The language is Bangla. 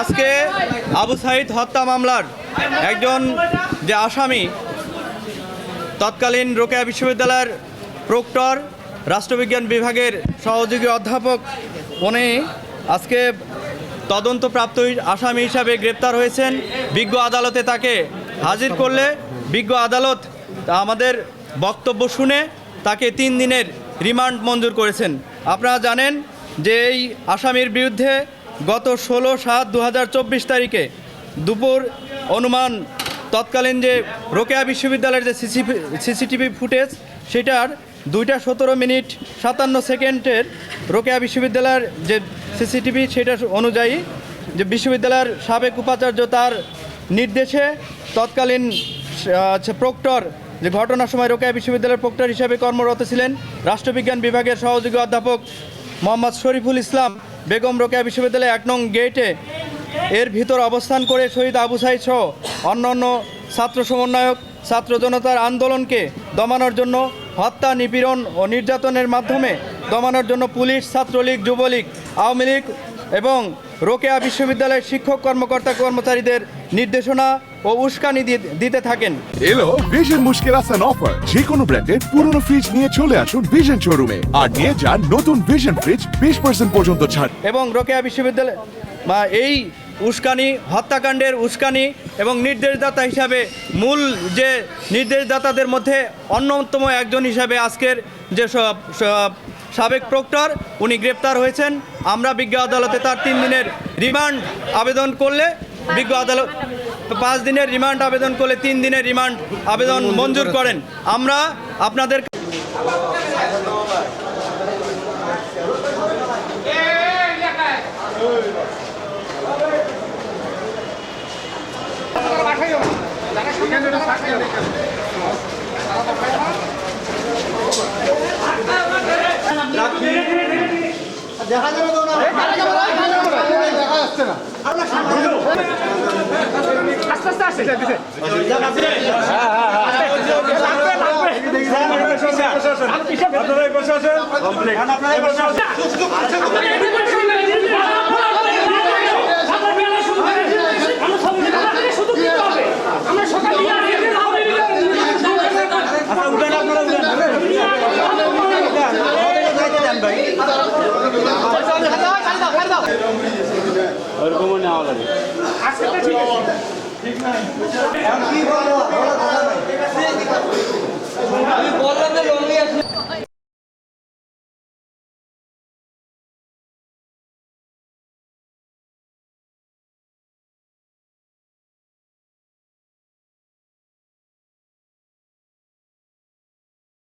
আজকে আবু সাইদ হত্যা মামলার একজন যে আসামি তৎকালীন রোকেয়া বিশ্ববিদ্যালয়ের প্রক্টর রাষ্ট্রবিজ্ঞান বিভাগের সহযোগী অধ্যাপক উনি আজকে তদন্তপ্রাপ্ত আসামি হিসাবে গ্রেপ্তার হয়েছেন। বিজ্ঞ আদালতে তাকে হাজির করলে বিজ্ঞ আদালত আমাদের বক্তব্য শুনে তাকে 3 দিনের রিমান্ড মঞ্জুর করেছেন। আপনারা জানেন যে এই আসামির বিরুদ্ধে গত 16/7/2024 তারিখে দুপুর অনুমান তৎকালীন যে রোকেয়া বিশ্ববিদ্যালয়ের যে সিসিটিভি ফুটেজ সেটার 2:17:57 রোকেয়া বিশ্ববিদ্যালয়ের যে সিসিটিভি সেটা অনুযায়ী যে বিশ্ববিদ্যালয়ের সাবেক উপাচার্য তার নির্দেশে তৎকালীন প্রক্টর যে ঘটনার সময় রোকেয়া বিশ্ববিদ্যালয়ের প্রক্টর হিসেবে কর্মরত ছিলেন রাষ্ট্রবিজ্ঞান বিভাগের সহযোগী অধ্যাপক মোহাম্মদ শরীফুল ইসলাম বেগম রোকেয়া বিশ্ববিদ্যালয় 1 নং গেটে এর ভিতর অবস্থান করে শহীদ আবু সাইদ সহ অন্যান্য ছাত্র সমন্বয়ক ছাত্র জনতার আন্দোলনকে দমানোর জন্য হত্যা, নিপীড়ন ও নির্যাতনের মাধ্যমে দমানোর জন্য পুলিশ, ছাত্রলীগ, যুবলীগ, আওয়ামী লীগ এবং রোকেয়া বিশ্ববিদ্যালয়ের শিক্ষক কর্মকর্তা কর্মচারীদের নির্দেশনা ও উস্কানি দিতে থাকেন। এলো ভিশন মুশকিল আসান অফার। যে কোনো ব্র্যান্ডের পুরনো ফ্রিজ নিয়ে চলে আসুন ভিশন শোরুমে আর নিয়ে যান নতুন ভিশন ফ্রিজ 20% পর্যন্ত ছাড়। এবং রোকেয়া বিশ্ববিদ্যালয় এই উস্কানি, হত্যাকাণ্ডের উস্কানি এবং নির্দেশদাতা হিসাবে মূল যে নির্দেশদাতাদের মধ্যে অন্যতম একজন হিসাবে আজকের যে সাবেক প্রক্টর উনি গ্রেপ্তার হয়েছেন। আমরা বিজ্ঞ আদালতে তার 3 দিনের রিমান্ড আবেদন করলে বিজ্ঞ আদালত 5 দিনের রিমান্ড আবেদন করলে 3 দিনের রিমান্ড আবেদন মঞ্জুর করেন। আমরা আপনাদের দেখা যাবে তো না, দেখা যাচ্ছে না। আস্তে আস্তে আসছে। আমি বললাম যে লঙ্গি আছে।